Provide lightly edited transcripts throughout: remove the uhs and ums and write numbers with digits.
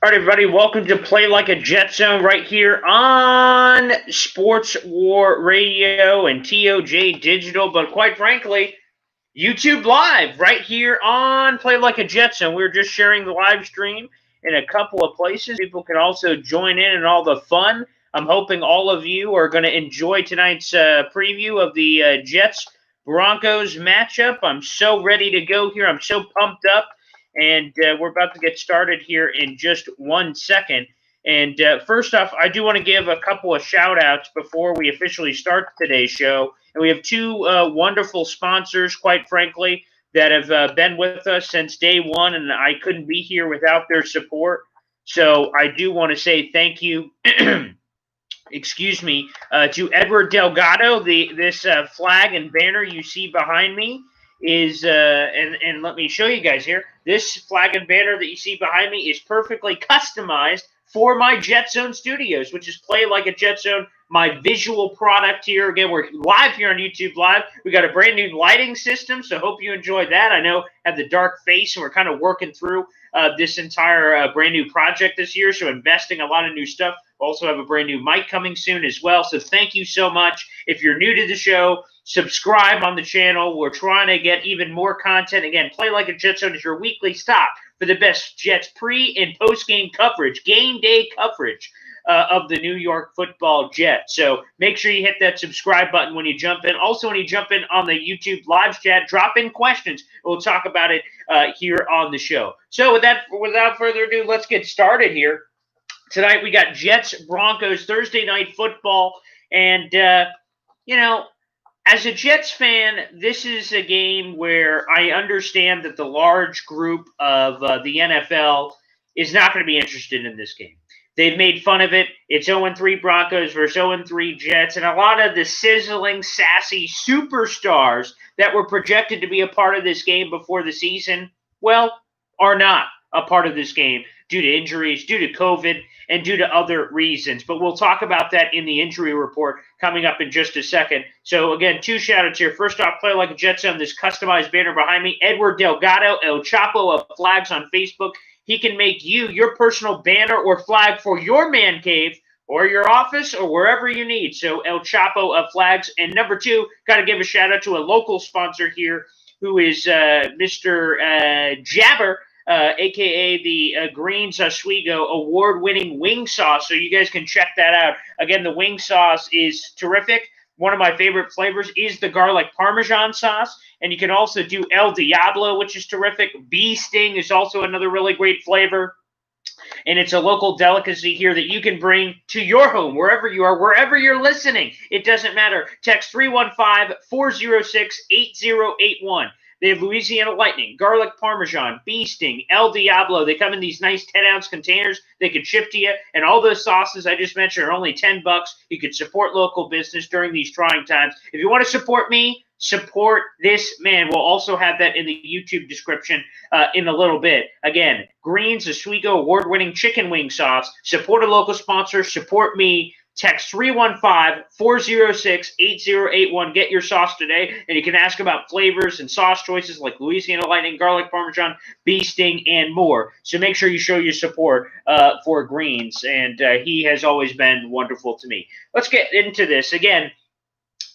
All right, everybody, welcome to Play Like a Jet Zone right here on Sports War Radio and TOJ Digital, but quite frankly, YouTube Live right here on Play Like a Jet Zone. We're just sharing the live stream in a couple of places. People can also join in all the fun. I'm hoping all of you are going to enjoy tonight's preview of the Jets Broncos matchup. I'm so ready to go here. I'm so pumped up. And we're about to get started here in just 1 second. And first off, I do want to give a couple of shout outs before we officially start today's show. And we have two wonderful sponsors, quite frankly, that have been with us since day one, and I couldn't be here without their support. So I do want to say thank you. Excuse me, to Edward Delgado. This flag and banner you see behind me is, and let me show you guys here. This flag and banner that you see behind me is perfectly customized for my Jet Zone Studios, which is Play Like a Jet Zone, my visual product here. Again, we're live here on YouTube Live. We got a brand new lighting system, so hope you enjoyed that. I know I have the dark face, and we're kind of working through this entire brand new project this year, so investing a lot of new stuff. Also have a brand new mic coming soon as well. So thank you so much. If you're new to the show, subscribe on the channel. We're trying to get even more content. Again, Play Like a Jet Zone is your weekly stop for the best Jets pre- and post-game coverage, game day coverage of the New York Football Jets. So make sure you hit that subscribe button when you jump in. Also, when you jump in on the YouTube live chat, drop in questions. We'll talk about it here on the show. So without further ado, let's get started here. Tonight we got Jets Broncos Thursday night football, and as a Jets fan, this is a game where I understand that the large group of the NFL is not going to be interested in this game. They've made fun of it. It's 0-3 Broncos versus 0-3 Jets, and a lot of the sizzling, sassy superstars that were projected to be a part of this game before the season, well, are not a part of this game due to injuries, due to COVID, and due to other reasons. But we'll talk about that in the injury report coming up in just a second. So, again, two shout-outs here. First off, Play Like a Jet Zone, this customized banner behind me. Edward Delgado, El Chapo of Flags on Facebook. He can make you your personal banner or flag for your man cave or your office or wherever you need. So, El Chapo of Flags. And number two, got to give a shout-out to a local sponsor here who is Mr. Jabber, a.k.a. the Greens Oswego award-winning wing sauce. So you guys can check that out. Again, the wing sauce is terrific. One of my favorite flavors is the garlic Parmesan sauce. And you can also do El Diablo, which is terrific. Bee Sting is also another really great flavor. And it's a local delicacy here that you can bring to your home, wherever you are, wherever you're listening. It doesn't matter. Text 315-406-8081. They have Louisiana Lightning, garlic Parmesan, Bee Sting, El Diablo. They come in these nice 10-ounce containers. They can ship to you. And all those sauces I just mentioned are only $10. You can support local business during these trying times. If you want to support me, support this man. We'll also have that in the YouTube description in a little bit. Again, Greens Oswego award-winning chicken wing sauce. Support a local sponsor. Support me. Text 315-406-8081. Get your sauce today, and you can ask about flavors and sauce choices like Louisiana Lightning, garlic Parmesan, Bee Sting, and more. So make sure you show your support for Greens, and he has always been wonderful to me. Let's get into this. Again,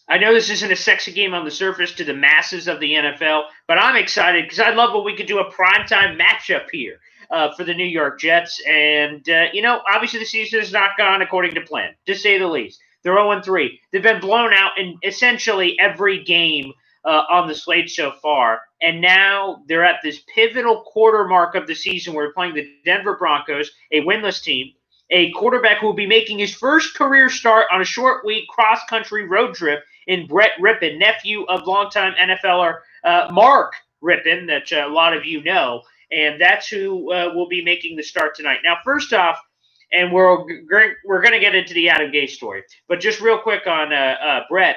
I know this isn't a sexy game on the surface to the masses of the NFL, but I'm excited because I love what we could do a primetime matchup here for the New York Jets. And, obviously the season has not gone according to plan, to say the least. They're 0-3. They've been blown out in essentially every game on the slate so far. And now they're at this pivotal quarter mark of the season where we're playing the Denver Broncos, a winless team, a quarterback who will be making his first career start on a short week cross-country road trip in Brett Rippon, nephew of longtime NFLer Mark Rippon, that a lot of you know. And that's who will be making the start tonight. Now, first off, and we're going to get into the Adam Gase story, but just real quick on Brett,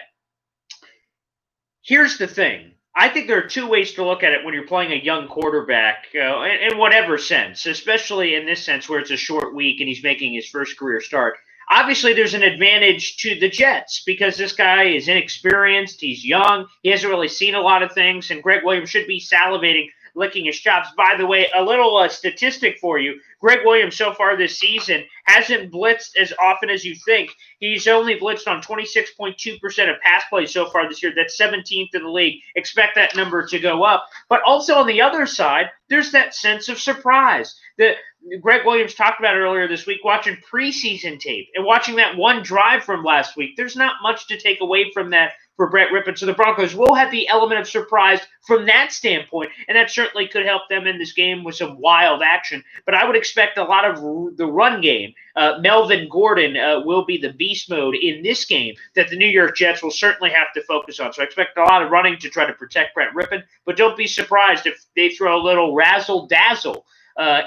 here's the thing. I think there are two ways to look at it when you're playing a young quarterback in whatever sense, especially in this sense where it's a short week and he's making his first career start. Obviously, there's an advantage to the Jets because this guy is inexperienced. He's young. He hasn't really seen a lot of things, and Greg Williams should be salivating licking his chops. By the way, a little statistic for you. Greg Williams so far this season hasn't blitzed as often as you think. He's only blitzed on 26.2% of pass plays so far this year. That's 17th in the league. Expect that number to go up. But also on the other side, there's that sense of surprise that Greg Williams talked about earlier this week, watching preseason tape and watching that one drive from last week. There's not much to take away from that for Brett Rippon. So the Broncos will have the element of surprise from that standpoint, and that certainly could help them in this game with some wild action. But I would expect a lot of the run game. Melvin Gordon will be the beast mode in this game that the New York Jets will certainly have to focus on. So I expect a lot of running to try to protect Brett Rippon, but don't be surprised if they throw a little razzle-dazzle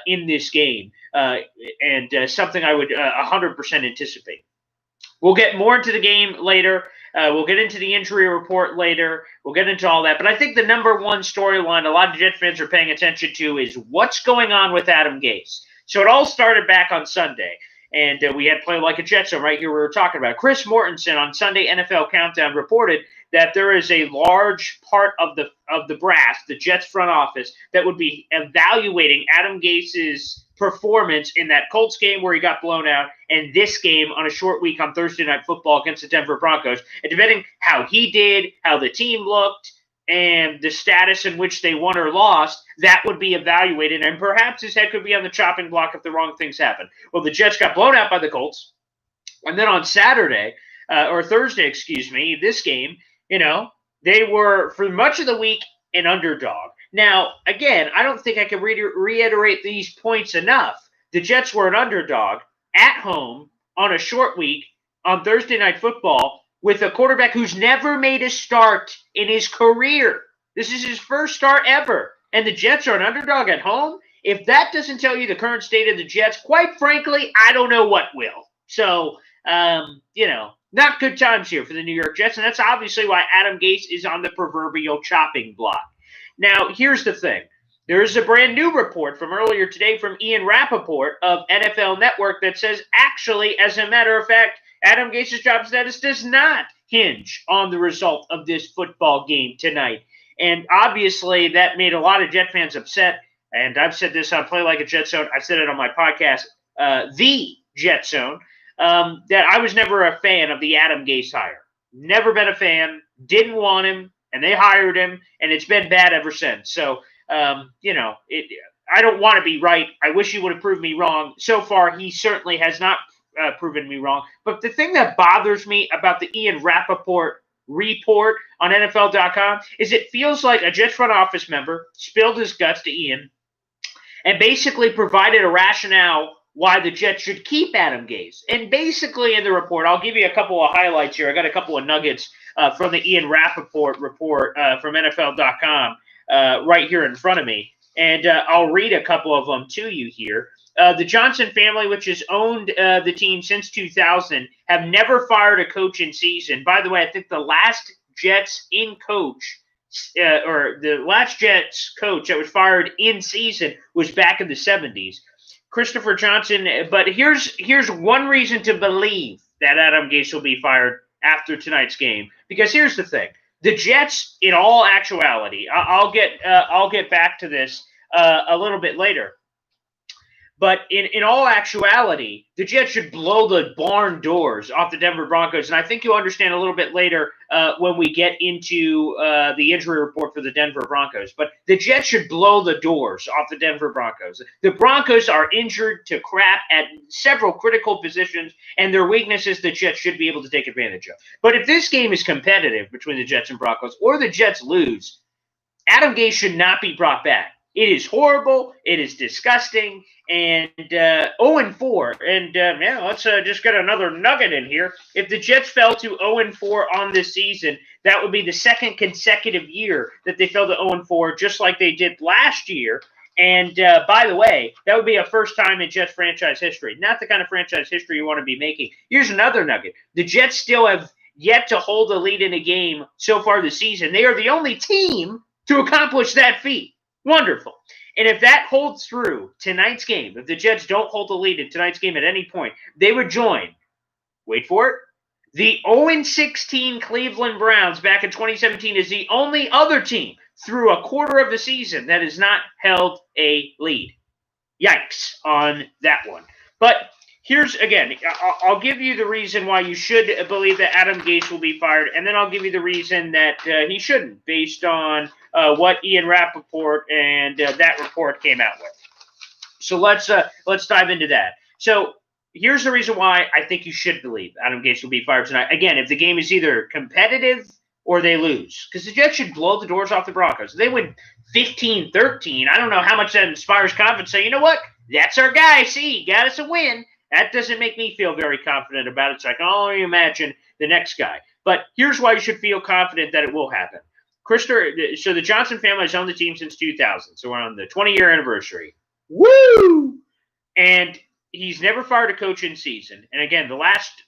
in this game, and something I would 100% anticipate. We'll get more into the game later. We'll get into the injury report later. We'll get into all that. But I think the number one storyline a lot of Jet fans are paying attention to is what's going on with Adam Gase. So it all started back on Sunday, and we had Play Like a Jet Zone right here we were talking about. Chris Mortensen on Sunday NFL Countdown reported that there is a large part of the brass, the Jets front office, that would be evaluating Adam Gase's performance in that Colts game where he got blown out and this game on a short week on Thursday Night Football against the Denver Broncos. And depending how he did, how the team looked, and the status in which they won or lost, that would be evaluated. And perhaps his head could be on the chopping block if the wrong things happen. Well, the Jets got blown out by the Colts. And then on Saturday, or Thursday, this game, they were, for much of the week, an underdog. Now, again, I don't think I can reiterate these points enough. The Jets were an underdog at home on a short week on Thursday Night Football with a quarterback who's never made a start in his career. This is his first start ever. And the Jets are an underdog at home? If that doesn't tell you the current state of the Jets, quite frankly, I don't know what will. So, not good times here for the New York Jets, and that's obviously why Adam Gase is on the proverbial chopping block. Now, here's the thing. There is a brand new report from earlier today from Ian Rappaport of NFL Network that says, actually, as a matter of fact, Adam Gase's job status does not hinge on the result of this football game tonight. And obviously, that made a lot of Jet fans upset. And I've said this on Play Like a Jet Zone. I've said it on my podcast, The Jet Zone, that I was never a fan of the Adam Gase hire. Never been a fan. Didn't want him. And they hired him, and it's been bad ever since. So, I don't want to be right. I wish he would have proved me wrong. So far, he certainly has not proven me wrong. But the thing that bothers me about the Ian Rappaport report on NFL.com is it feels like a Jets front office member spilled his guts to Ian and basically provided a rationale why the Jets should keep Adam Gase. And basically in the report, I'll give you a couple of highlights here. I got a couple of nuggets from the Ian Rappaport report from NFL.com right here in front of me. And I'll read a couple of them to you here. The Johnson family, which has owned the team since 2000, have never fired a coach in season. By the way, I think the last Jets coach that was fired in season was back in the 70s. Christopher Johnson, but here's one reason to believe that Adam Gase will be fired after tonight's game. Because here's the thing: the Jets, in all actuality, I'll get back to this a little bit later. But in all actuality, the Jets should blow the barn doors off the Denver Broncos. And I think you'll understand a little bit later when we get into the injury report for the Denver Broncos. But the Jets should blow the doors off the Denver Broncos. The Broncos are injured to crap at several critical positions, and their weaknesses the Jets should be able to take advantage of. But if this game is competitive between the Jets and Broncos, or the Jets lose, Adam Gase should not be brought back. It is horrible. It is disgusting. And 0-4. And let's just get another nugget in here. If the Jets fell to 0-4 on this season, that would be the second consecutive year that they fell to 0-4, just like they did last year. And by the way, that would be a first time in Jets franchise history. Not the kind of franchise history you want to be making. Here's another nugget. The Jets still have yet to hold a lead in a game so far this season. They are the only team to accomplish that feat. Wonderful. And if that holds through tonight's game, if the Jets don't hold the lead in tonight's game at any point, they would join, wait for it, the 0-16 Cleveland Browns back in 2017 is the only other team through a quarter of the season that has not held a lead. Yikes on that one. But here's, again, I'll give you the reason why you should believe that Adam Gase will be fired, and then I'll give you the reason that he shouldn't, based on what Ian Rappaport and that report came out with. So let's dive into that. So here's the reason why I think you should believe Adam Gase will be fired tonight. Again, if the game is either competitive or they lose, because the Jets should blow the doors off the Broncos. If they win 15-13, I don't know how much that inspires confidence. Say, you know what? That's our guy. See, got us a win. That doesn't make me feel very confident about it. So I can only imagine the next guy. But here's why you should feel confident that it will happen. So the Johnson family has owned the team since 2000. So we're on the 20-year anniversary. Woo! And he's never fired a coach in season. And again, the last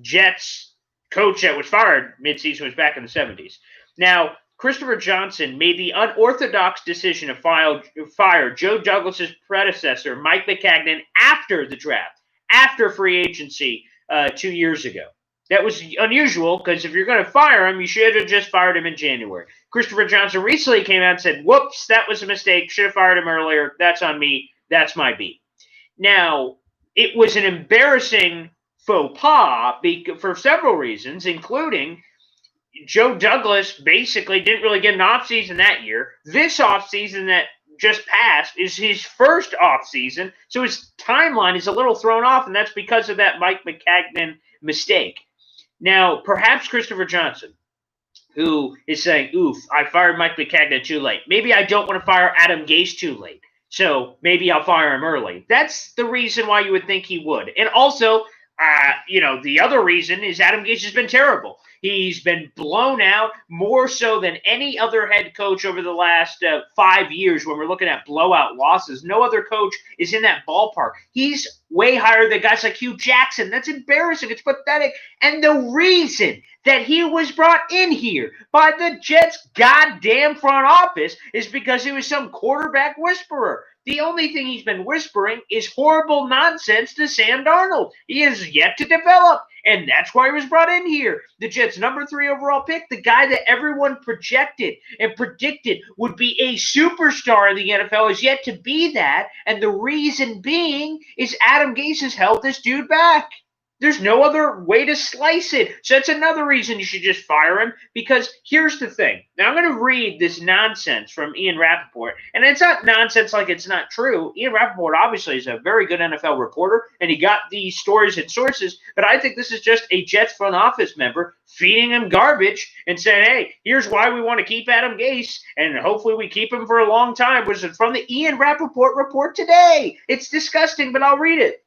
Jets coach that was fired midseason was back in the 70s. Now, Christopher Johnson made the unorthodox decision to fire Joe Douglas's predecessor, Mike Maccagnan, after the draft, after free agency 2 years ago. That was unusual because if you're going to fire him, you should have just fired him in January. Christopher Johnson recently came out and said, whoops, that was a mistake. Should have fired him earlier. That's on me. That's my beat. Now, it was an embarrassing faux pas for several reasons, including Joe Douglas basically didn't really get an offseason that year. This offseason that just passed is his first offseason, so his timeline is a little thrown off, and that's because of that Mike Maccagnan mistake. Now, perhaps Christopher Johnson, who is saying, oof, I fired Mike Maccagnan too late. Maybe I don't want to fire Adam Gase too late, so maybe I'll fire him early. That's the reason why you would think he would. And also, the other reason is Adam Gase has been terrible. He's been blown out more so than any other head coach over the last 5 years when we're looking at blowout losses. No other coach is in that ballpark. He's way higher than guys like Hugh Jackson. That's embarrassing. It's pathetic. And the reason that he was brought in here by the Jets' goddamn front office is because he was some quarterback whisperer. The only thing he's been whispering is horrible nonsense to Sam Darnold. He has yet to develop, and that's why he was brought in here. The Jets' number 3 overall pick, the guy that everyone projected and predicted would be a superstar in the NFL, is yet to be that, and the reason being is Adam Gase has held this dude back. There's no other way to slice it. So that's another reason you should just fire him, because here's the thing. Now, I'm going to read this nonsense from Ian Rappaport, and it's not nonsense like it's not true. Ian Rappaport obviously is a very good NFL reporter, and he got these stories and sources, but I think this is just a Jets front office member feeding him garbage and saying, hey, here's why we want to keep Adam Gase, and hopefully we keep him for a long time, which is from the Ian Rappaport report today. It's disgusting, but I'll read it.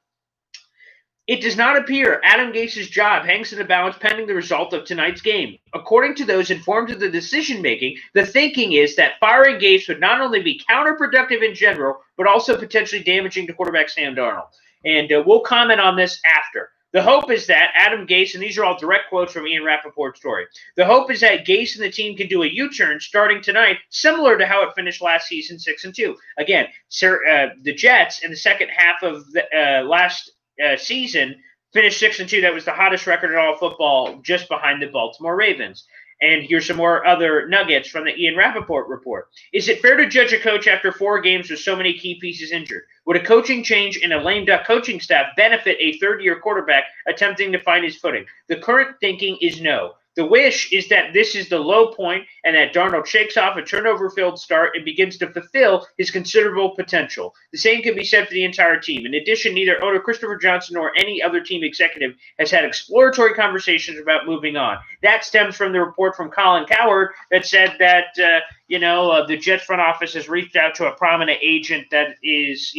It does not appear Adam Gase's job hangs in the balance pending the result of tonight's game. According to those informed of the decision-making, the thinking is that firing Gase would not only be counterproductive in general, but also potentially damaging to quarterback Sam Darnold. And we'll comment on this after. The hope is that Adam Gase, and these are all direct quotes from Ian Rappaport's story, the hope is that Gase and the team can do a U-turn starting tonight, similar to how it finished last season, 6-2. Again, the Jets in the second half of the last season finished 6-2. That was the hottest record in all football, just behind the Baltimore Ravens. And here's some more other nuggets from the Ian Rappaport report. Is it fair to judge a coach after 4 games with so many key pieces injured? Would a coaching change in a lame duck coaching staff benefit a third-year quarterback attempting to find his footing? The current thinking is no. The wish is that this is the low point and that Darnold shakes off a turnover-filled start and begins to fulfill his considerable potential. The same can be said for the entire team. In addition, neither owner Christopher Johnson nor any other team executive has had exploratory conversations about moving on. That stems from the report from Colin Cowherd that said that, the Jets front office has reached out to a prominent agent that is,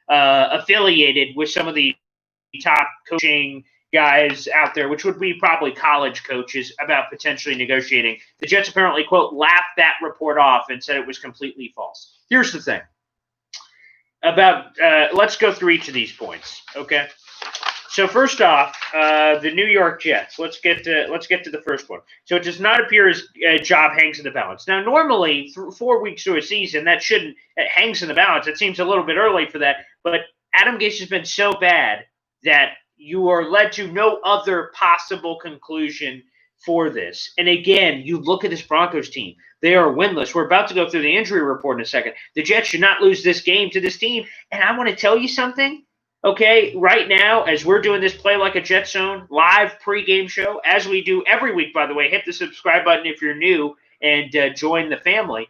affiliated with some of the top coaching guys out there, which would be probably college coaches, about potentially negotiating. The Jets apparently, quote, laughed that report off and said it was completely false. Here's the thing about let's go through each of these points, okay? So first off, the New York Jets. Let's get to the first one. So it does not appear his job hangs in the balance. Now, normally, 4 weeks through a season, that shouldn't hangs in the balance. It seems a little bit early for that, but Adam Gase has been so bad that you are led to no other possible conclusion for this. And again, you look at this Broncos team. They are winless. We're about to go through the injury report in a second. The Jets should not lose this game to this team. And I want to tell you something. Okay, right now, as we're doing this Play Like a Jet Zone live pregame show, as we do every week, by the way, hit the subscribe button if you're new and join the family.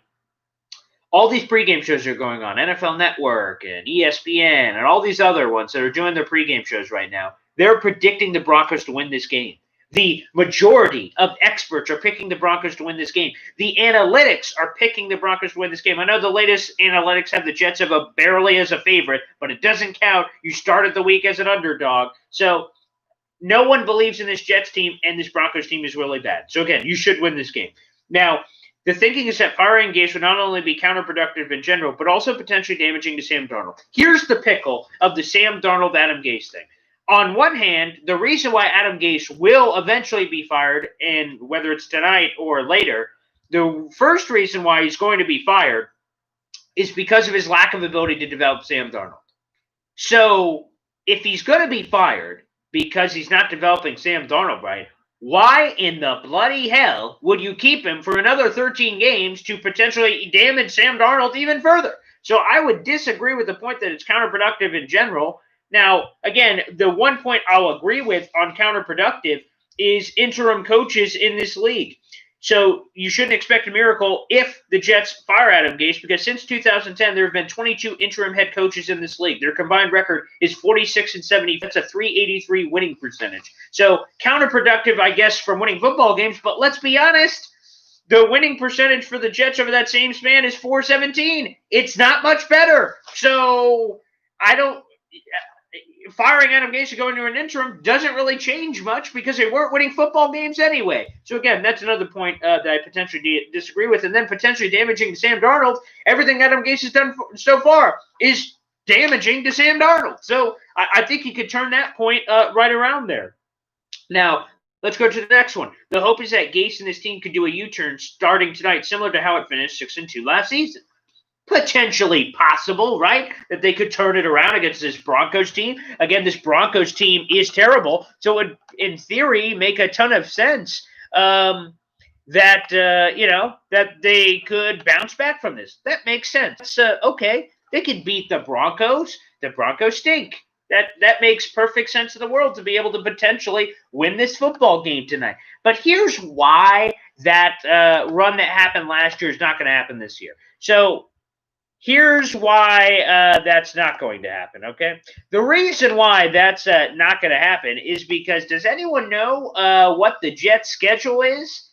All these pregame shows are going on, NFL Network and ESPN and all these other ones that are doing their pregame shows right now. They're predicting the Broncos to win this game. The majority of experts are picking the Broncos to win this game. The analytics are picking the Broncos to win this game. I know the latest analytics have the Jets barely as a favorite, but it doesn't count. You started the week as an underdog. So no one believes in this Jets team, and this Broncos team is really bad. So again, you should win this game. Now, the thinking is that firing Gase would not only be counterproductive in general, but also potentially damaging to Sam Darnold. Here's the pickle of the Sam Darnold-Adam Gase thing. On one hand, the reason why Adam Gase will eventually be fired, and whether it's tonight or later, the first reason why he's going to be fired is because of his lack of ability to develop Sam Darnold. So if he's going to be fired because he's not developing Sam Darnold right, why in the bloody hell would you keep him for another 13 games to potentially damage Sam Darnold even further? So I would disagree with the point that it's counterproductive in general. Now, again, the one point I'll agree with on counterproductive is interim coaches in this league. So you shouldn't expect a miracle if the Jets fire Adam Gase, because since 2010, there have been 22 interim head coaches in this league. Their combined record is 46-70. That's a .383 winning percentage. So counterproductive, I guess, from winning football games. But let's be honest, the winning percentage for the Jets over that same span is .417. It's not much better. So firing Adam Gase to go into an interim doesn't really change much because they weren't winning football games anyway. So again, that's another point that I potentially disagree with. And then potentially damaging Sam Darnold. Everything Adam Gase has done so far is damaging to Sam Darnold. So I think he could turn that point right around there. Now, let's go to the next one. The hope is that Gase and his team could do a U-turn starting tonight, similar to how it finished 6-2 last season. Potentially possible, right? That they could turn it around against this Broncos team. Again, this Broncos team is terrible, so it would, in theory, make a ton of sense that they could bounce back from this. That makes sense. Okay, they could beat the Broncos. The Broncos stink. That makes perfect sense in the world to be able to potentially win this football game tonight. But here's why that run that happened last year is not going to happen this year. So here's why that's not going to happen, okay? The reason why that's not going to happen is because does anyone know what the Jets' schedule is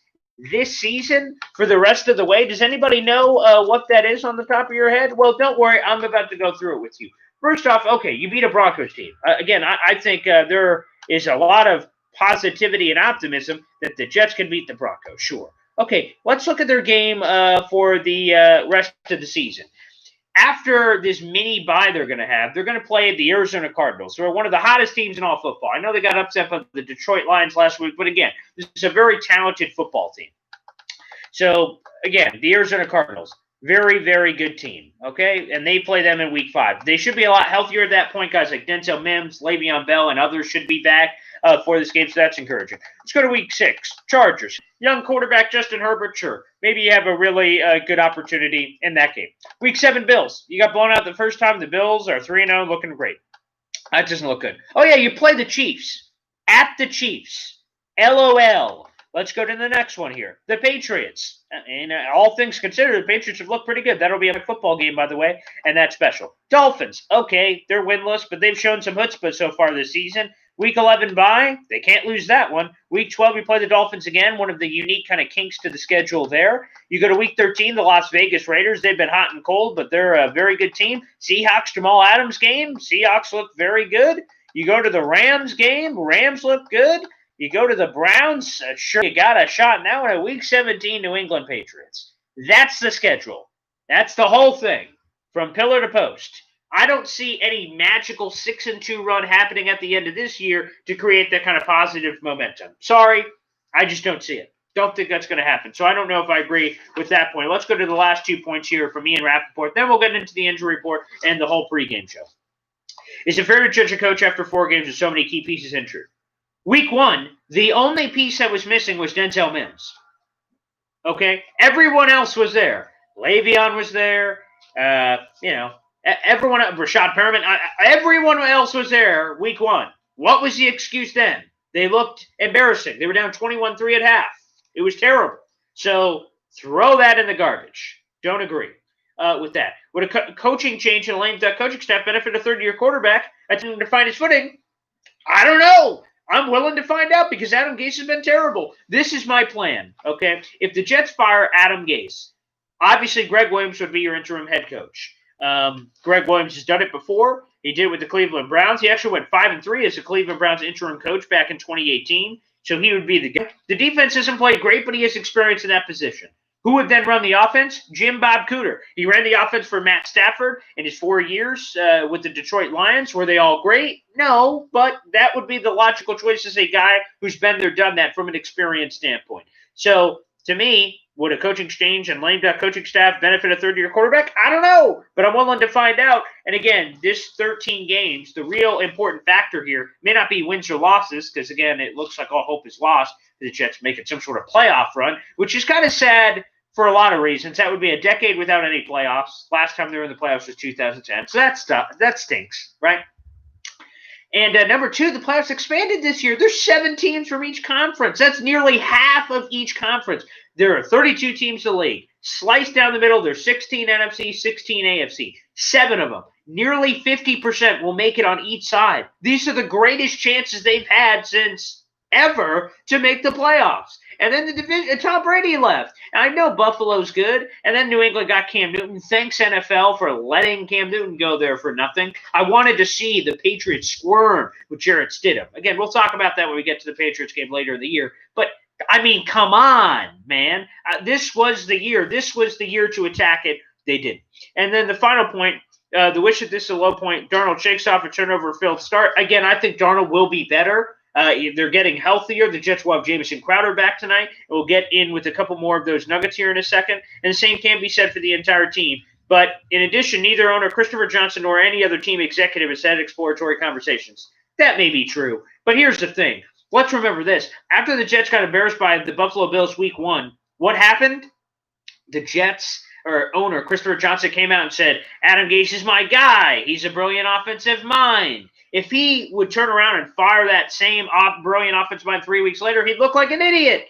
this season for the rest of the way? Does anybody know what that is on the top of your head? Well, don't worry. I'm about to go through it with you. First off, okay, you beat a Broncos team. Again, I think there is a lot of positivity and optimism that the Jets can beat the Broncos, sure. Okay, let's look at their game for the rest of the season. After this mini bye they're going to play the Arizona Cardinals, who are one of the hottest teams in all football. I know they got upset by the Detroit Lions last week, but again, this is a very talented football team. So, again, the Arizona Cardinals, very, very good team, okay? And they play them in Week 5. They should be a lot healthier at that point. Guys like Denzel Mims, Le'Veon Bell, and others should be back for this game, so that's encouraging. Let's go to Week 6. Chargers. Young quarterback Justin Herbert, sure. Maybe you have a really good opportunity in that game. Week 7, Bills. You got blown out the first time. The Bills are 3-0, looking great. That doesn't look good. Oh, yeah, you play the Chiefs. At the Chiefs. LOL. Let's go to the next one here. The Patriots. And all things considered, the Patriots have looked pretty good. That'll be a football game, by the way, and that's special. Dolphins. Okay, they're winless, but they've shown some chutzpah so far this season. Week 11 bye. They can't lose that one. Week 12, you play the Dolphins again, one of the unique kind of kinks to the schedule there. You go to Week 13, the Las Vegas Raiders. They've been hot and cold, but they're a very good team. Seahawks, Jamal Adams game. Seahawks look very good. You go to the Rams game. Rams look good. You go to the Browns. Sure, you got a shot now at a Week 17 New England Patriots. That's the schedule. That's the whole thing from pillar to post. I don't see any magical 6-2 run happening at the end of this year to create that kind of positive momentum. Sorry, I just don't see it. Don't think that's going to happen. So I don't know if I agree with that point. Let's go to the last 2 points here from Ian Rappaport. Then we'll get into the injury report and the whole pregame show. Is it fair to judge a coach after 4 games with so many key pieces injured? Week 1, the only piece that was missing was Denzel Mims. Okay? Everyone else was there. Le'Veon was there. Everyone, Rashad Perriman, everyone else was there week 1. What was the excuse then? They looked embarrassing. They were down 21-3 at half. It was terrible. So throw that in the garbage. Don't agree with that. Would a coaching change in a lame duck coaching staff benefit a third-year quarterback attempting to find his footing? I don't know. I'm willing to find out because Adam Gase has been terrible. This is my plan, okay? If the Jets fire Adam Gase, obviously Greg Williams would be your interim head coach. Greg Williams has done it before. He did it with the Cleveland Browns. He actually went 5-3 as the Cleveland Browns interim coach back in 2018. So he would be the guy. The defense hasn't played great, but he has experience in that position. Who would then run the offense? Jim Bob Cooter. He ran the offense for Matt Stafford in his 4 years with the Detroit Lions. Were they all great? No, but that would be the logical choice as a guy who's been there, done that from an experience standpoint. So, to me, would a coaching change and lame duck coaching staff benefit a third-year quarterback? I don't know, but I'm willing to find out. And again, this 13 games, the real important factor here may not be wins or losses because, again, it looks like all hope is lost. The Jets making some sort of playoff run, which is kind of sad for a lot of reasons. That would be a decade without any playoffs. Last time they were in the playoffs was 2010. So that stinks, right? And number 2, the playoffs expanded this year. There's 7 teams from each conference. That's nearly half of each conference. There are 32 teams in the league. Sliced down the middle, there's 16 NFC, 16 AFC. 7 of them. Nearly 50% will make it on each side. These are the greatest chances they've had since ever to make the playoffs. And then the division, Tom Brady left. And I know Buffalo's good. And then New England got Cam Newton. Thanks, NFL, for letting Cam Newton go there for nothing. I wanted to see the Patriots squirm with Jarrett Stidham. Again, we'll talk about that when we get to the Patriots game later in the year. But, I mean, come on, man. This was the year. This was the year to attack it. They didn't. And then the final point, the wish that this is a low point, Darnold shakes off a turnover-filled start. Again, I think Darnold will be better. They're getting healthier. The Jets will have Jamison Crowder back tonight. We'll get in with a couple more of those nuggets here in a second. And the same can be said for the entire team. But in addition, neither owner Christopher Johnson nor any other team executive has had exploratory conversations. That may be true. But here's the thing. Let's remember this. After the Jets got embarrassed by the Buffalo Bills week 1, what happened? The Jets or owner Christopher Johnson came out and said, Adam Gase is my guy. He's a brilliant offensive mind. If he would turn around and fire that same brilliant offensive mind 3 weeks later, he'd look like an idiot.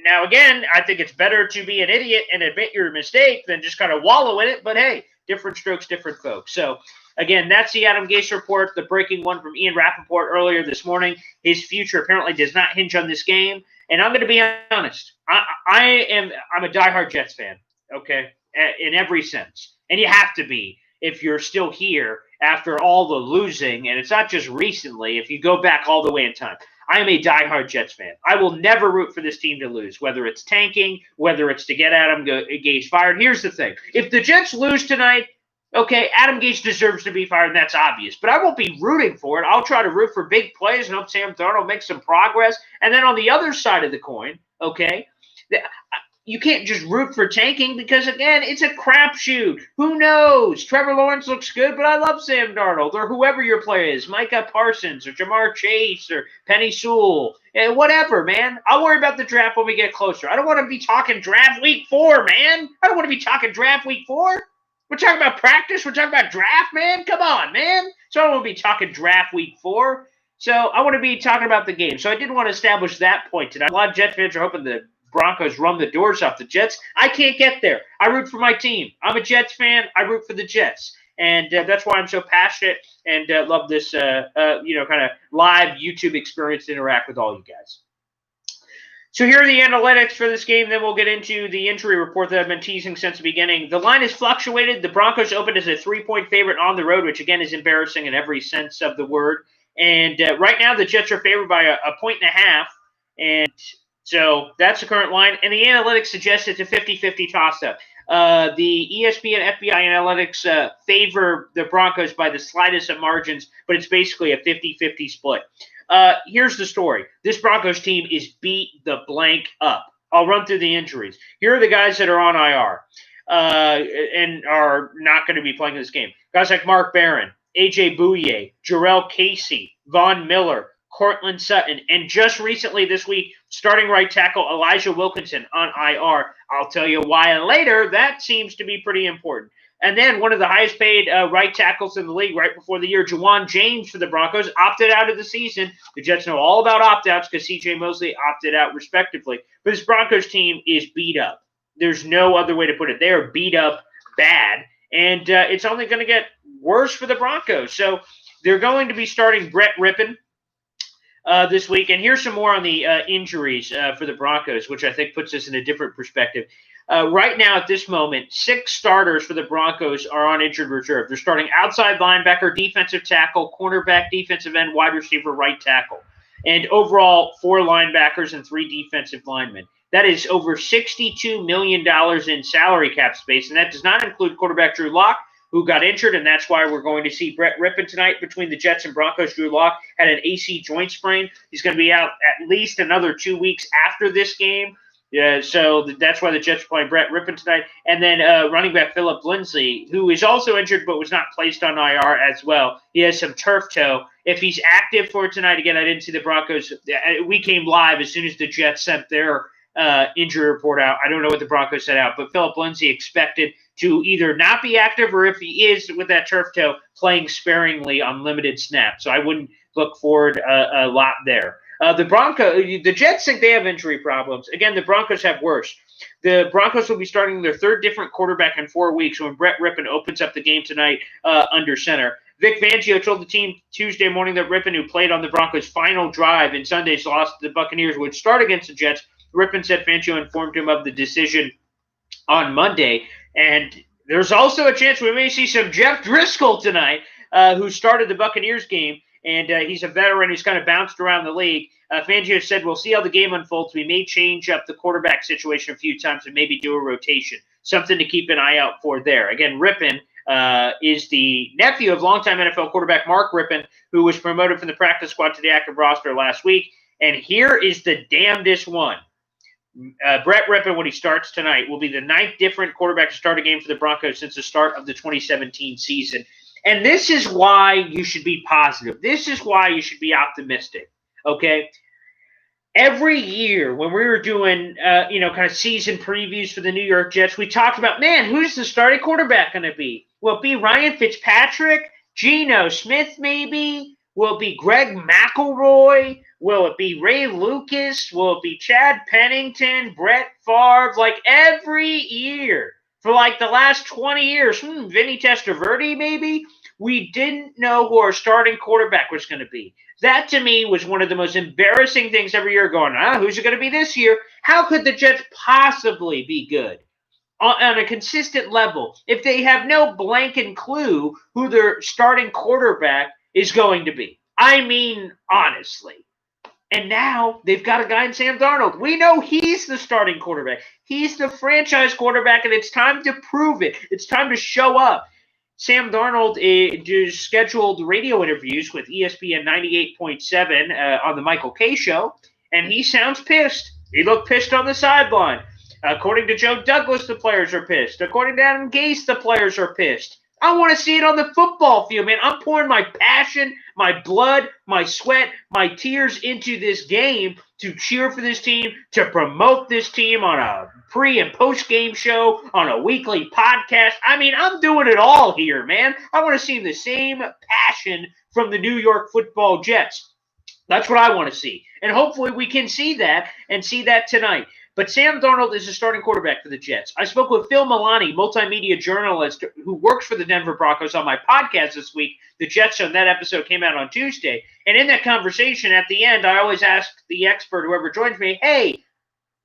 Now, again, I think it's better to be an idiot and admit your mistake than just kind of wallow in it. But, hey, different strokes, different folks. So, again, that's the Adam Gase report, the breaking one from Ian Rappaport earlier this morning. His future apparently does not hinge on this game. And I'm going to be honest. I'm a diehard Jets fan, okay, in every sense. And you have to be if you're still here after all the losing. And it's not just recently. If you go back all the way in time. I am a diehard Jets fan. I will never root for this team to lose, whether it's tanking, whether it's to get Adam Gase fired. Here's the thing. If the Jets lose tonight, okay, Adam Gase deserves to be fired, and that's obvious. But I won't be rooting for it. I'll try to root for big plays and hope Sam Darnold makes some progress. And then on the other side of the coin, okay, you can't just root for tanking because, again, it's a crapshoot. Who knows? Trevor Lawrence looks good, but I love Sam Darnold or whoever your player is, Micah Parsons or Jamar Chase or Penny Sewell. Whatever, man. I'll worry about the draft when we get closer. I don't want to be talking draft week 4, man. I don't want to be talking draft week 4. We're talking about practice. We're talking about draft, man. Come on, man. So I don't want to be talking draft week 4. So I want to be talking about the game. So I did want to establish that point tonight. A lot of Jet fans are hoping the Broncos run the doors off the Jets. I can't get there. I root for my team. I'm a Jets fan. I root for the Jets. And that's why I'm so passionate and love this, kind of live YouTube experience to interact with all you guys. So here are the analytics for this game. Then we'll get into the injury report that I've been teasing since the beginning. The line has fluctuated. The Broncos opened as a 3-point favorite on the road, which, again, is embarrassing in every sense of the word. And right now the Jets are favored by a 1.5. And so that's the current line. And the analytics suggest it's a 50-50 toss-up. The ESPN FBI analytics favor the Broncos by the slightest of margins, but it's basically a 50-50 split. Here's the story. This Broncos team is beat the blank up. I'll run through the injuries. Here are the guys that are on IR and are not going to be playing this game. Guys like Mark Barron, A.J. Bouye, Jarrell Casey, Von Miller, Cortland Sutton. And just recently this week, starting right tackle Elijah Wilkinson on IR. I'll tell you why later. That seems to be pretty important. And then one of the highest paid right tackles in the league right before the year, Juwan James for the Broncos, opted out of the season. The Jets know all about opt-outs because C.J. Mosley opted out respectively. But this Broncos team is beat up. There's no other way to put it. They are beat up bad, and it's only going to get worse for the Broncos. So they're going to be starting Brett Rippon this week. And here's some more on the injuries for the Broncos, which I think puts us in a different perspective. Right now, at this moment, 6 starters for the Broncos are on injured reserve. They're starting outside linebacker, defensive tackle, cornerback, defensive end, wide receiver, right tackle. And overall, 4 linebackers and 3 defensive linemen. That is over $62 million in salary cap space, and that does not include quarterback Drew Lock, who got injured, and that's why we're going to see Brett Rippon tonight between the Jets and Broncos. Drew Lock had an AC joint sprain. He's going to be out at least another 2 weeks after this game. So that's why the Jets are playing Brett Rippon tonight. And then running back Phillip Lindsay, who is also injured but was not placed on IR as well. He has some turf toe. If he's active for tonight, again, I didn't see the Broncos. We came live as soon as the Jets sent their injury report out. I don't know what the Broncos set out, but Phillip Lindsay expected to either not be active or if he is with that turf toe, playing sparingly on limited snaps. So I wouldn't look forward a lot there. The Jets think they have injury problems. Again, the Broncos have worse. The Broncos will be starting their 3rd different quarterback in 4 weeks when Brett Rippon opens up the game tonight under center. Vic Fangio told the team Tuesday morning that Rippon, who played on the Broncos' final drive in Sunday's loss to the Buccaneers, would start against the Jets. Rippon said Fangio informed him of the decision on Monday. And there's also a chance we may see some Jeff Driscoll tonight, who started the Buccaneers game. And he's a veteran who's kind of bounced around the league. Fangio said, we'll see how the game unfolds. We may change up the quarterback situation a few times and maybe do a rotation. Something to keep an eye out for there. Again, Rippon is the nephew of longtime NFL quarterback Mark Rippon, who was promoted from the practice squad to the active roster last week. And here is the damnedest one. Brett Rippon, when he starts tonight, will be the 9th different quarterback to start a game for the Broncos since the start of the 2017 season. And this is why you should be positive. This is why you should be optimistic, okay? Every year when we were doing, kind of season previews for the New York Jets, we talked about, man, who's the starting quarterback going to be? Will it be Ryan Fitzpatrick? Geno Smith, maybe? Will it be Greg McElroy? Will it be Ray Lucas? Will it be Chad Pennington, Brett Favre? Like every year for like the last 20 years, Vinny Testaverde maybe? We didn't know who our starting quarterback was going to be. That to me was one of the most embarrassing things every year going, who's it going to be this year? How could the Jets possibly be good on a consistent level if they have no blanket clue who their starting quarterback is going to be? I mean, honestly. And now they've got a guy in Sam Darnold. We know he's the starting quarterback. He's the franchise quarterback, and it's time to prove it. It's time to show up. Sam Darnold is scheduled radio interviews with ESPN 98.7 on the Michael Kay Show, and he sounds pissed. He looked pissed on the sideline. According to Joe Douglas, the players are pissed. According to Adam Gase, the players are pissed. I want to see it on the football field, man. I'm pouring my passion, my blood, my sweat, my tears into this game to cheer for this team, to promote this team on a pre- and post-game show, on a weekly podcast. I mean, I'm doing it all here, man. I want to see the same passion from the New York Football Jets. That's what I want to see. And hopefully we can see that and see that tonight. But Sam Darnold is the starting quarterback for the Jets. I spoke with Phil Milani, multimedia journalist who works for the Denver Broncos, on my podcast this week, The Jets Show, and that episode came out on Tuesday. And in that conversation, at the end, I always ask the expert, whoever joins me, hey,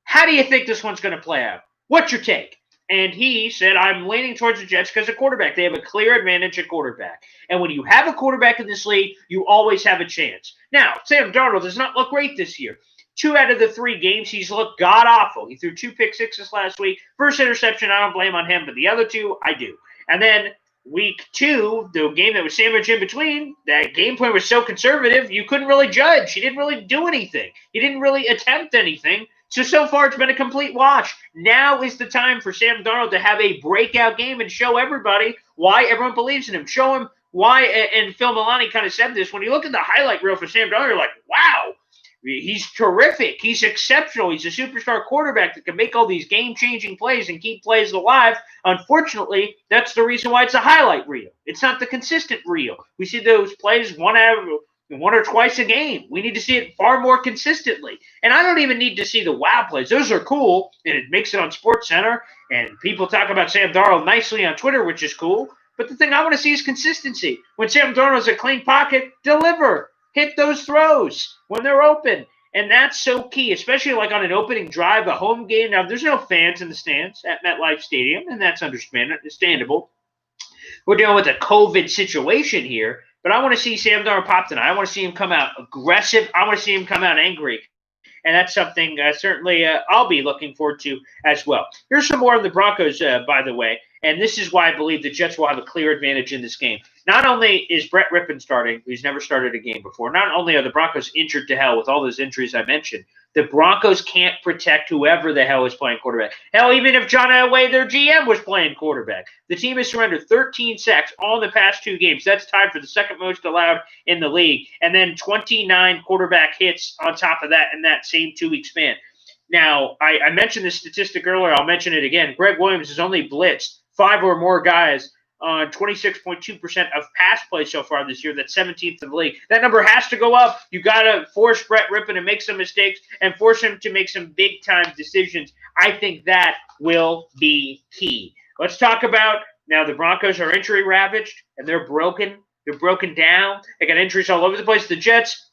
how do you think this one's going to play out? What's your take? And he said, I'm leaning towards the Jets because of quarterback. They have a clear advantage at quarterback. And when you have a quarterback in this league, you always have a chance. Now, Sam Darnold does not look great this year. 2 out of the 3 games, he's looked god-awful. He threw 2 pick sixes last week. First interception, I don't blame on him, but the other 2, I do. And then week 2, the game that was sandwiched in between, that game plan was so conservative, you couldn't really judge. He didn't really do anything. He didn't really attempt anything. So far, it's been a complete wash. Now is the time for Sam Darnold to have a breakout game and show everybody why everyone believes in him. Show him why, and Phil Milani kind of said this, when you look at the highlight reel for Sam Darnold, you're like, wow, he's terrific. He's exceptional. He's a superstar quarterback that can make all these game-changing plays and keep plays alive. Unfortunately, that's the reason why it's a highlight reel. It's not the consistent reel. We see those plays one or twice a game. We need to see it far more consistently. And I don't even need to see the wow plays. Those are cool, and it makes it on SportsCenter, and people talk about Sam Darnold nicely on Twitter, which is cool. But the thing I want to see is consistency. When Sam Darnold's a clean pocket, deliver. Hit those throws when they're open. And that's so key, especially like on an opening drive, a home game. Now, there's no fans in the stands at MetLife Stadium, and that's understandable. We're dealing with a COVID situation here, but I want to see Sam Darnold pop tonight. I want to see him come out aggressive. I want to see him come out angry. And that's something certainly I'll be looking forward to as well. Here's some more on the Broncos, by the way. And this is why I believe the Jets will have a clear advantage in this game. Not only is Brett Rippon starting, who's never started a game before, not only are the Broncos injured to hell with all those injuries I mentioned, the Broncos can't protect whoever the hell is playing quarterback. Hell, even if John Elway, their GM, was playing quarterback. The team has surrendered 13 sacks all in the past 2 games. That's tied for the second most allowed in the league. And then 29 quarterback hits on top of that in that same 2-week span. Now, I mentioned this statistic earlier. I'll mention it again. Greg Williams has only blitzed 5 or more guys on 26.2% of pass play so far this year. That's 17th in the league. That number has to go up. You got to force Brett Rippon to make some mistakes and force him to make some big-time decisions. I think that will be key. Let's talk about, now the Broncos are injury-ravaged, and they're broken. They're broken down. They got injuries all over the place. The Jets,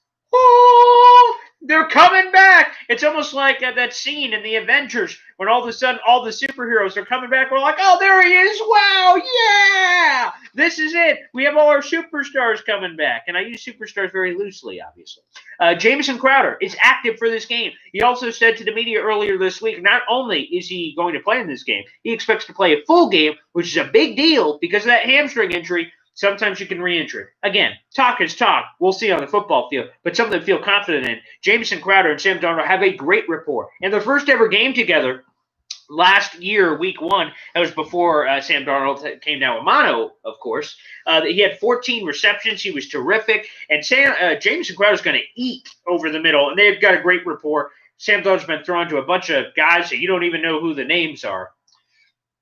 they're coming back. It's almost like that scene in the Avengers when all of a sudden all the superheroes are coming back. We're like, oh, there he is. Wow, yeah. This is it. We have all our superstars coming back. And I use superstars very loosely, obviously. Jamison Crowder is active for this game. He also said to the media earlier this week, not only is he going to play in this game, he expects to play a full game, which is a big deal because of that hamstring injury. Sometimes you can re-injure it. Again, talk is talk. We'll see on the football field, but something to feel confident in. Jamison Crowder and Sam Darnold have a great rapport. In their first ever game together last year, week 1, that was before Sam Darnold came down with mono, of course. He had 14 receptions. He was terrific. And Jamison Crowder's going to eat over the middle, and they've got a great rapport. Sam Darnold's been thrown to a bunch of guys that you don't even know who the names are.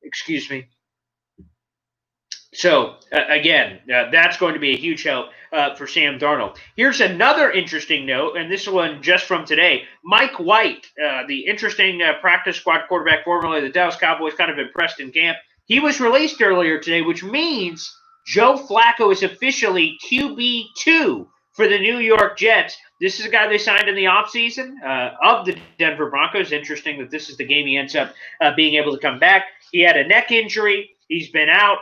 Excuse me. So, again, that's going to be a huge help for Sam Darnold. Here's another interesting note, and this one just from today. Mike White, the interesting practice squad quarterback formerly of the Dallas Cowboys, kind of impressed in camp. He was released earlier today, which means Joe Flacco is officially QB2 for the New York Jets. This is a guy they signed in the offseason of the Denver Broncos. Interesting that this is the game he ends up being able to come back. He had a neck injury. He's been out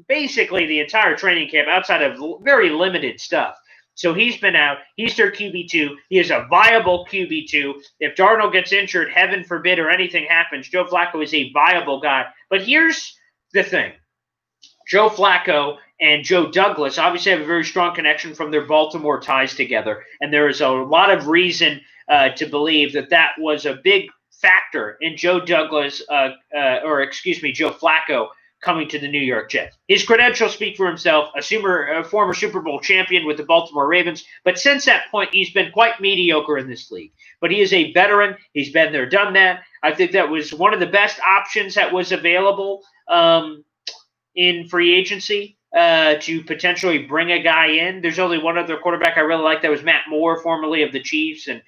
basically the entire training camp outside of very limited stuff. So he's been out. He's their QB2. He is a viable QB2. If Darnold gets injured, heaven forbid, or anything happens, Joe Flacco is a viable guy. But here's the thing. Joe Flacco and Joe Douglas obviously have a very strong connection from their Baltimore ties together. And there is a lot of reason to believe that that was a big factor in Joe Flacco coming to the New York Jets. His credentials speak for himself, a former Super Bowl champion with the Baltimore Ravens, but since that point, he's been quite mediocre in this league. But he is a veteran. He's been there, done that. I think that was one of the best options that was available in free agency to potentially bring a guy in. There's only one other quarterback I really like. That was Matt Moore, formerly of the Chiefs and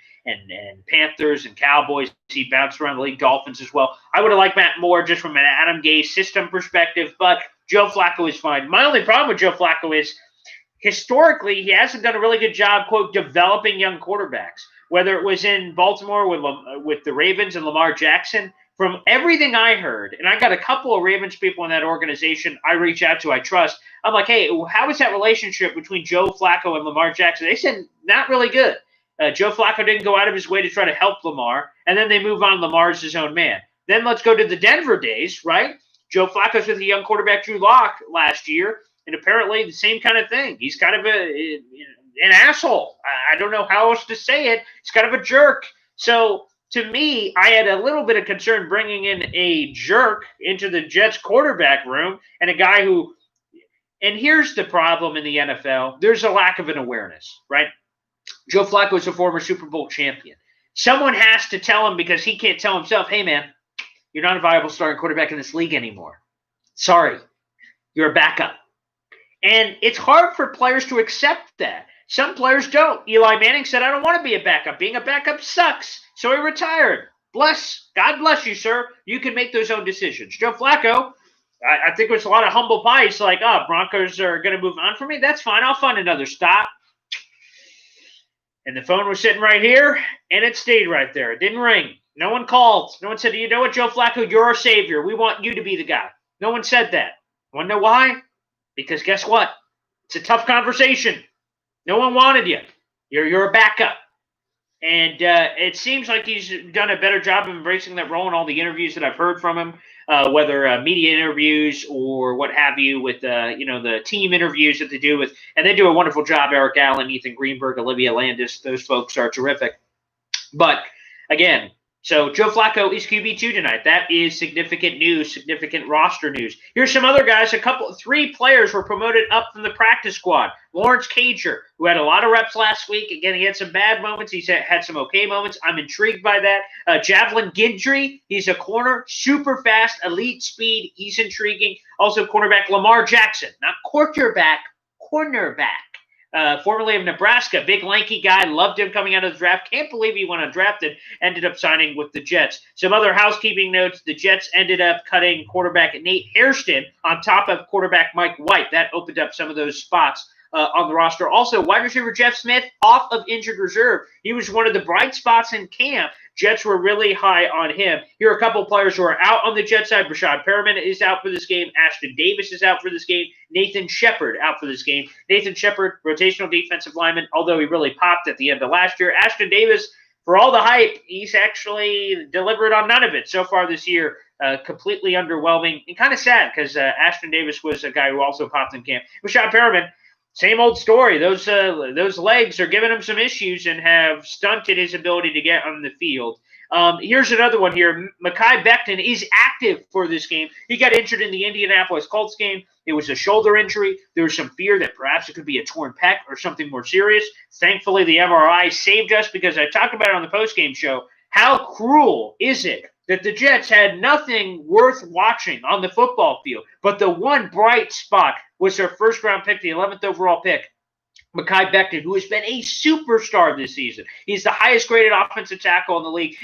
Panthers and Cowboys. He bounced around the league, Dolphins as well. I would have liked Matt Moore just from an Adam Gase system perspective, but Joe Flacco is fine. My only problem with Joe Flacco is historically he hasn't done a really good job, quote, developing young quarterbacks, whether it was in Baltimore with the Ravens and Lamar Jackson. From everything I heard, and I got a couple of Ravens people in that organization I reach out to, I trust. I'm like, hey, how is that relationship between Joe Flacco and Lamar Jackson? They said not really good. Joe Flacco didn't go out of his way to try to help Lamar, and then they move on. Lamar's his own man. Then let's go to the Denver days, right? Joe Flacco's with a young quarterback, Drew Lock, last year, and apparently the same kind of thing. He's kind of an asshole. I don't know how else to say it. He's kind of a jerk. So to me, I had a little bit of concern bringing in a jerk into the Jets quarterback room and a guy who And here's the problem in the NFL. There's a lack of an awareness, right? Joe Flacco is a former Super Bowl champion. Someone has to tell him, because he can't tell himself, hey, man, you're not a viable starting quarterback in this league anymore. Sorry, you're a backup. And it's hard for players to accept that. Some players don't. Eli Manning said, I don't want to be a backup. Being a backup sucks. So he retired. God bless you, sir. You can make those own decisions. Joe Flacco, I think it was a lot of humble pie. He's like, Broncos are going to move on from me. That's fine. I'll find another stop. And the phone was sitting right here, and it stayed right there. It didn't ring. No one called. No one said, you know what, Joe Flacco, you're our savior. We want you to be the guy. No one said that. Want to know why? Because guess what? It's a tough conversation. No one wanted you. You're a backup. And it seems like he's done a better job of embracing that role in all the interviews that I've heard from him, whether media interviews or what have you, with the team interviews that they do with, and they do a wonderful job. Eric Allen, Ethan Greenberg, Olivia Landis, those folks are terrific. But again, so Joe Flacco is QB2 tonight. That is significant news, significant roster news. Here's some other guys. Three players were promoted up from the practice squad. Lawrence Cager, who had a lot of reps last week. Again, he had some bad moments. He had some okay moments. I'm intrigued by that. Javelin Guidry, he's a corner, super fast, elite speed. He's intriguing. Also, cornerback Lamar Jackson, not quarterback, cornerback. Formerly of Nebraska, big lanky guy, loved him coming out of the draft. Can't believe he went undrafted, ended up signing with the Jets. Some other housekeeping notes: the Jets ended up cutting quarterback Nate Hairston on top of quarterback Mike White. That opened up some of those spots on the roster. Also, wide receiver Jeff Smith off of injured reserve. He was one of the bright spots in camp. Jets were really high on him. Here are a couple of players who are out on the Jets side. Rashad Perriman is out for this game. Ashton Davis is out for this game. Nathan Shepard out for this game. Nathan Shepard, rotational defensive lineman, although he really popped at the end of last year. Ashton Davis, for all the hype, he's actually delivered on none of it so far this year. Completely underwhelming and kind of sad, because Ashton Davis was a guy who also popped in camp. Rashad Perriman, same old story. Those legs are giving him some issues and have stunted his ability to get on the field. Here's another one here. Mekhi Becton is active for this game. He got injured in the Indianapolis Colts game. It was a shoulder injury. There was some fear that perhaps it could be a torn pec or something more serious. Thankfully, the MRI saved us, because I talked about it on the postgame show. How cruel is it that the Jets had nothing worth watching on the football field, but the one bright spot was their first-round pick, the 11th overall pick, Mekhi Becton, who has been a superstar this season. He's the highest-graded offensive tackle in the league,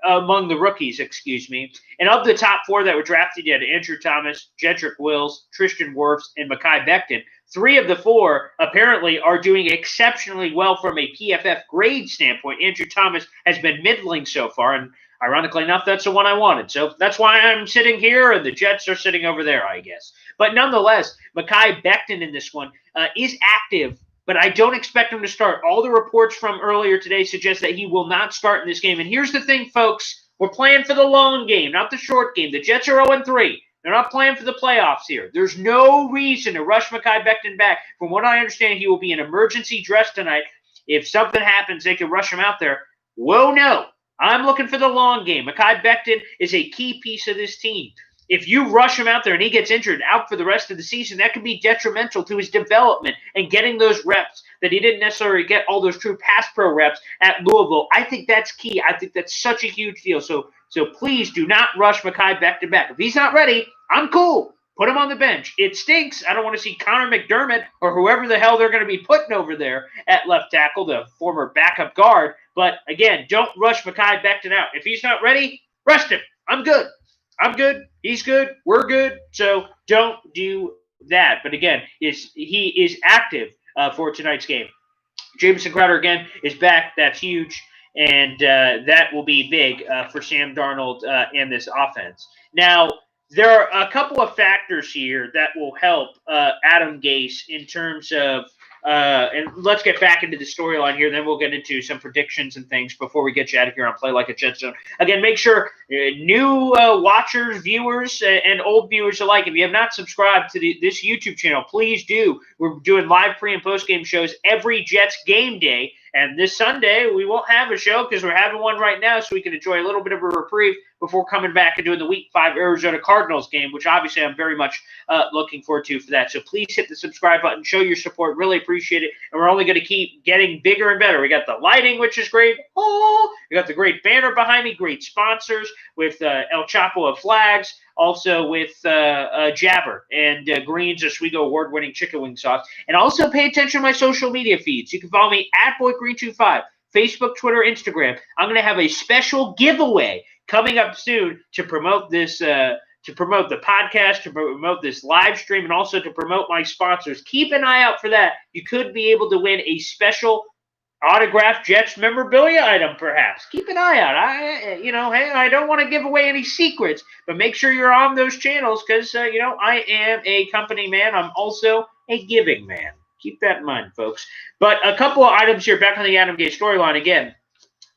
among the rookies, excuse me. And of the top four that were drafted, you had Andrew Thomas, Jedrick Wills, Tristan Wirfs, and Mekhi Becton. Three of the four apparently are doing exceptionally well from a PFF grade standpoint. Andrew Thomas has been middling so far, and ironically enough, that's the one I wanted. So that's why I'm sitting here, and the Jets are sitting over there, I guess. But nonetheless, Mekhi Becton in this one is active, but I don't expect him to start. All the reports from earlier today suggest that he will not start in this game. And here's the thing, folks. We're playing for the long game, not the short game. The Jets are 0-3. They're not playing for the playoffs here. There's no reason to rush Mekhi Becton back. From what I understand, he will be in emergency dress tonight. If something happens, they can rush him out there. Whoa, no. I'm looking for the long game. Mekhi Becton is a key piece of this team. If you rush him out there and he gets injured out for the rest of the season, that could be detrimental to his development and getting those reps that he didn't necessarily get, all those true pass pro reps at Louisville. I think that's key. I think that's such a huge deal. So please do not rush Mekhi Becton back. If he's not ready, I'm cool. Put him on the bench. It stinks. I don't want to see Connor McDermott or whoever the hell they're going to be putting over there at left tackle, the former backup guard. But again, don't rush Mekhi Becton out. If he's not ready, rest him. I'm good. He's good. We're good. So don't do that. But again, he is active for tonight's game. Jamison Crowder, again, is back. That's huge. And that will be big for Sam Darnold and this offense. Now, there are a couple of factors here that will help Adam Gase in terms of and let's get back into the storyline here, then we'll get into some predictions and things before we get you out of here on Play Like a Jet Zone. Again, make sure new watchers, viewers, and old viewers alike, if you have not subscribed to this YouTube channel, please do. We're doing live pre- and post-game shows every Jets game day. And this Sunday, we won't have a show because we're having one right now, so we can enjoy a little bit of a reprieve before coming back and doing the Week 5 Arizona Cardinals game, which obviously I'm very much looking forward to for that. So please hit the subscribe button, show your support, really appreciate it, and we're only going to keep getting bigger and better. We got the lighting, which is great. Oh, we got the great banner behind me, great sponsors with El Chapo of Flags, also with Jabber and Green's Oswego award-winning chicken wing sauce. And also pay attention to my social media feeds. You can follow me at BoyGreen25, Facebook, Twitter, Instagram. I'm going to have a special giveaway coming up soon to promote this, to promote the podcast, to promote this live stream, and also to promote my sponsors. Keep an eye out for that. You could be able to win a special autographed Jets memorabilia item, perhaps. Keep an eye out. I don't want to give away any secrets, but make sure you're on those channels because, I am a company man. I'm also a giving man. Keep that in mind, folks. But a couple of items here back on the Adam Gase storyline again.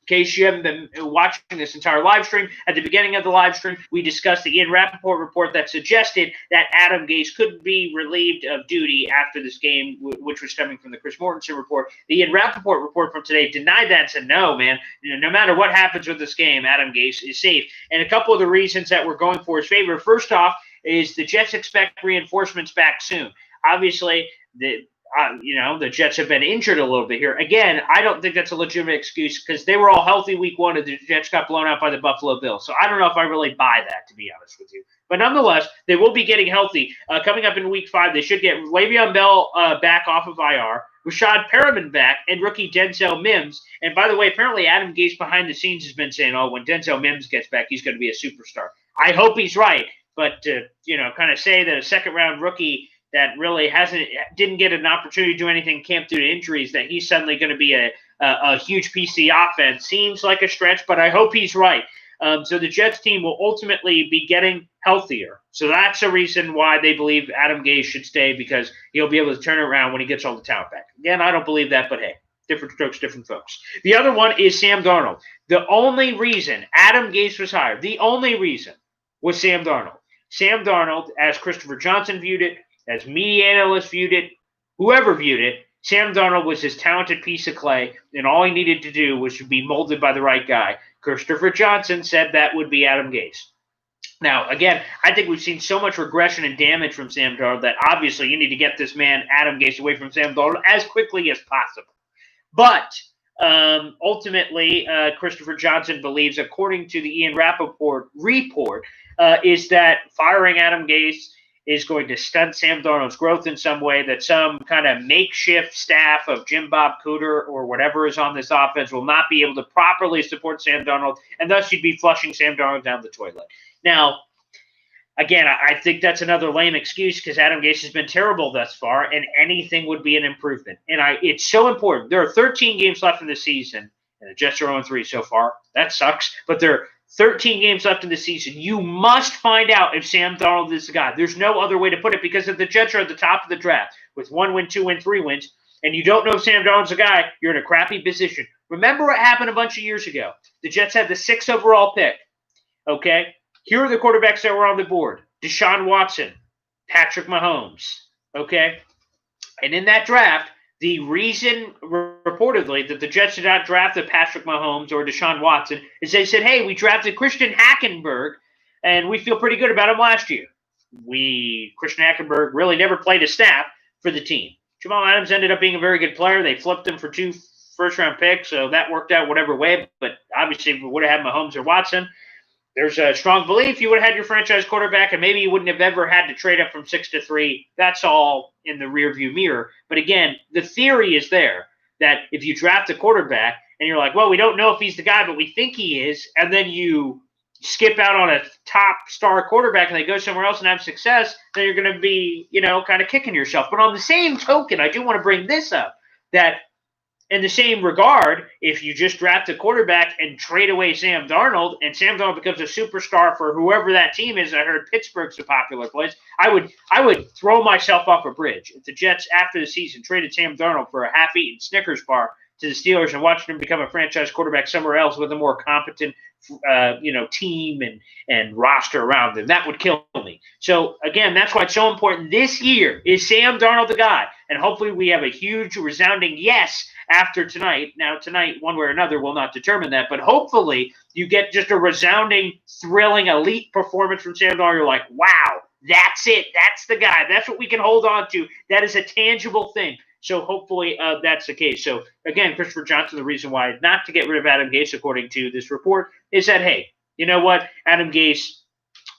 In case you haven't been watching this entire live stream, at the beginning of the live stream, we discussed the Ian Rappaport report that suggested that Adam Gase could be relieved of duty after this game, which was stemming from the Chris Mortensen report. The Ian Rappaport report from today denied that and said, no, man, no matter what happens with this game, Adam Gase is safe. And a couple of the reasons that we're going for his favor, first off, is the Jets expect reinforcements back soon. Obviously, the Jets have been injured a little bit here. Again, I don't think that's a legitimate excuse because they were all healthy week 1 and the Jets got blown out by the Buffalo Bills. So I don't know if I really buy that, to be honest with you. But nonetheless, they will be getting healthy. Coming up in week 5, they should get Le'Veon Bell back off of IR, Rashad Perriman back, and rookie Denzel Mims. And by the way, apparently Adam Gase behind the scenes has been saying, when Denzel Mims gets back, he's going to be a superstar. I hope he's right. But, kind of say that a second-round rookie that really didn't get an opportunity to do anything in camp due to injuries, that he's suddenly going to be a huge piece of the offense seems like a stretch, but I hope he's right. So the Jets team will ultimately be getting healthier. So that's a reason why they believe Adam Gase should stay, because he'll be able to turn it around when he gets all the talent back. Again, I don't believe that, but hey, different strokes, different folks. The other one is Sam Darnold. The only reason Adam Gase was hired, the only reason was Sam Darnold. Sam Darnold, as Christopher Johnson viewed it, as media analysts viewed it, whoever viewed it, Sam Darnold was this talented piece of clay, and all he needed to do was to be molded by the right guy. Christopher Johnson said that would be Adam Gase. Now, again, I think we've seen so much regression and damage from Sam Darnold that obviously you need to get this man, Adam Gase, away from Sam Darnold as quickly as possible. But ultimately, Christopher Johnson believes, according to the Ian Rappaport report, is that firing Adam Gase is going to stunt Sam Darnold's growth in some way, that some kind of makeshift staff of Jim Bob Cooter or whatever is on this offense will not be able to properly support Sam Darnold, and thus you'd be flushing Sam Darnold down the toilet. Now, again, I think that's another lame excuse because Adam Gase has been terrible thus far, and anything would be an improvement. And it's so important. There are 13 games left in the season, and the Jets are 0-3 so far. That sucks, but there are 13 games left in the season. You must find out if Sam Darnold is the guy. There's no other way to put it, because if the Jets are at the top of the draft with 1 win, 2 win, 3 wins, and you don't know if Sam Darnold's the guy, you're in a crappy position. Remember what happened a bunch of years ago. The Jets had the 6th overall pick. Okay? Here are the quarterbacks that were on the board. Deshaun Watson, Patrick Mahomes. Okay? And in that draft, the reason reportedly that the Jets did not draft the Patrick Mahomes or Deshaun Watson is they said, hey, we drafted Christian Hackenberg, and we feel pretty good about him last year. Christian Hackenberg really never played a snap for the team. Jamal Adams ended up being a very good player. They flipped him for 2 first-round picks, so that worked out whatever way. But obviously, if we would have had Mahomes or Watson, there's a strong belief you would have had your franchise quarterback, and maybe you wouldn't have ever had to trade up from 6 to 3. That's all in the rearview mirror. But again, the theory is there that if you draft a quarterback and you're like, well, we don't know if he's the guy, but we think he is, and then you skip out on a top star quarterback and they go somewhere else and have success, then you're going to be, kind of kicking yourself. But on the same token, I do want to bring this up, that in the same regard, if you just draft a quarterback and trade away Sam Darnold, and Sam Darnold becomes a superstar for whoever that team is, I heard Pittsburgh's a popular place, I would throw myself off a bridge. If the Jets, after the season, traded Sam Darnold for a half-eaten Snickers bar to the Steelers and watched him become a franchise quarterback somewhere else with a more competent team and roster around them, that would kill me. So, again, that's why it's so important this year. Is Sam Darnold the guy? And hopefully we have a huge, resounding yes after tonight. Now, tonight, one way or another, will not determine that, but hopefully you get just a resounding, thrilling, elite performance from Sam Darnold. You're like, wow, that's it. That's the guy. That's what we can hold on to. That is a tangible thing. So hopefully that's the case. So, again, Christopher Johnson, the reason why not to get rid of Adam Gase, according to this report, is that, hey, you know what? Adam Gase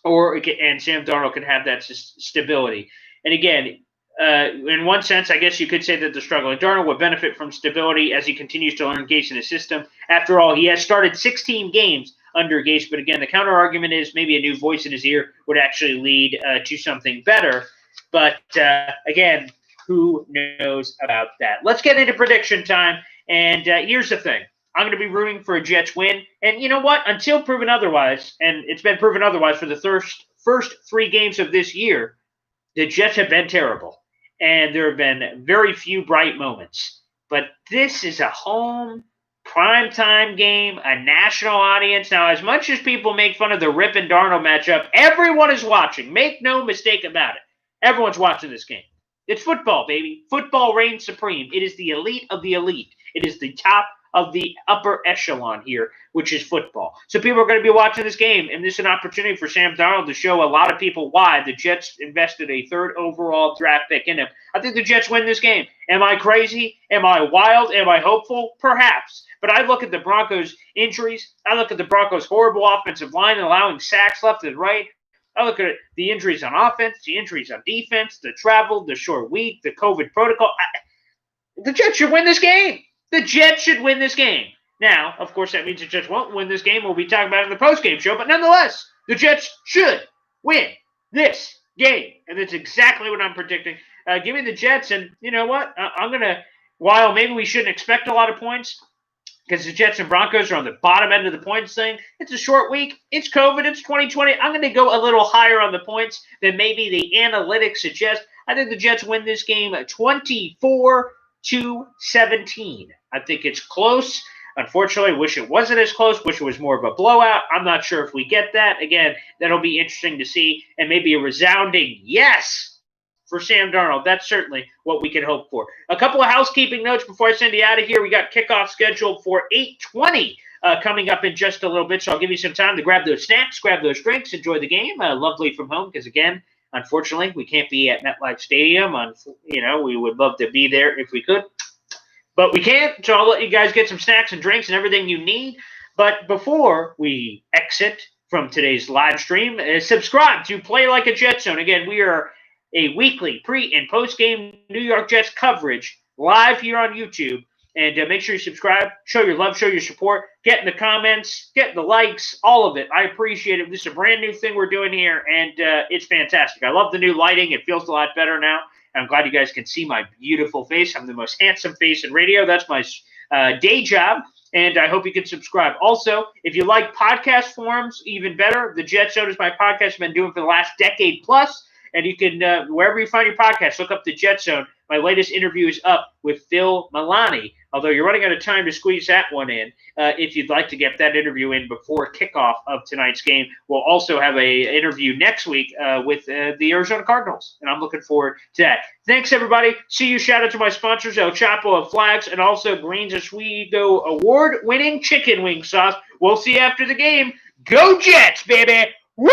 and Sam Darnold can have that stability. And again, in one sense, I guess you could say that the struggling Darnold would benefit from stability as he continues to learn Gase in his system. After all, he has started 16 games under Gase, but again, the counter argument is maybe a new voice in his ear would actually lead to something better. But again, who knows about that? Let's get into prediction time. And here's the thing. I'm going to be rooting for a Jets win. And you know what? Until proven otherwise, and it's been proven otherwise for the first 3 games of this year, the Jets have been terrible. And there have been very few bright moments. But this is a home primetime game, a national audience. Now, as much as people make fun of the Rip and Darnold matchup, everyone is watching. Make no mistake about it. Everyone's watching this game. It's football, baby. Football reigns supreme. It is the elite of the elite. It is the top of the upper echelon here, which is football. So people are going to be watching this game, and this is an opportunity for Sam Darnold to show a lot of people why the Jets invested a 3rd overall draft pick in him. I think the Jets win this game. Am I crazy? Am I wild? Am I hopeful? Perhaps. But I look at the Broncos' injuries. I look at the Broncos' horrible offensive line allowing sacks left and right. I look at the injuries on offense, the injuries on defense, the travel, the short week, the COVID protocol. The Jets should win this game. The Jets should win this game. Now, of course, that means the Jets won't win this game. We'll be talking about it in the postgame show. But nonetheless, the Jets should win this game. And that's exactly what I'm predicting. Give me the Jets. And you know what? I'm going to, while maybe we shouldn't expect a lot of points, because the Jets and Broncos are on the bottom end of the points thing. It's a short week. It's COVID. It's 2020. I'm going to go a little higher on the points than maybe the analytics suggest. I think the Jets win this game 24-17. I think it's close. Unfortunately, I wish it wasn't as close. Wish it was more of a blowout. I'm not sure if we get that. Again, that'll be interesting to see. And maybe a resounding yes for Sam Darnold. That's certainly what we can hope for. A couple of housekeeping notes before I send you out of here. We got kickoff scheduled for 8:20 coming up in just a little bit, so I'll give you some time to grab those snacks, grab those drinks, enjoy the game. Lovely from home because, again, unfortunately, we can't be at MetLife Stadium. We would love to be there if we could, but we can't, so I'll let you guys get some snacks and drinks and everything you need. But before we exit from today's live stream, subscribe to Play Like a Jet Zone. Again, we are a weekly pre- and post-game New York Jets coverage live here on YouTube. And make sure you subscribe, show your love, show your support, get in the comments, get in the likes, all of it. I appreciate it. This is a brand new thing we're doing here, and it's fantastic. I love the new lighting. It feels a lot better now. I'm glad you guys can see my beautiful face. I'm the most handsome face in radio. That's my day job, and I hope you can subscribe. Also, if you like podcast forms, even better, the Jet Zone is my podcast I've been doing for the last decade plus. And you can, wherever you find your podcast, look up the Jet Zone. My latest interview is up with Phil Milani, although you're running out of time to squeeze that one in. If you'd like to get that interview in before kickoff of tonight's game, we'll also have an interview next week with the Arizona Cardinals, and I'm looking forward to that. Thanks, everybody. See you. Shout out to my sponsors, El Chapo of Flags, and also Greens Oswego award-winning chicken wing sauce. We'll see you after the game. Go Jets, baby! Woo!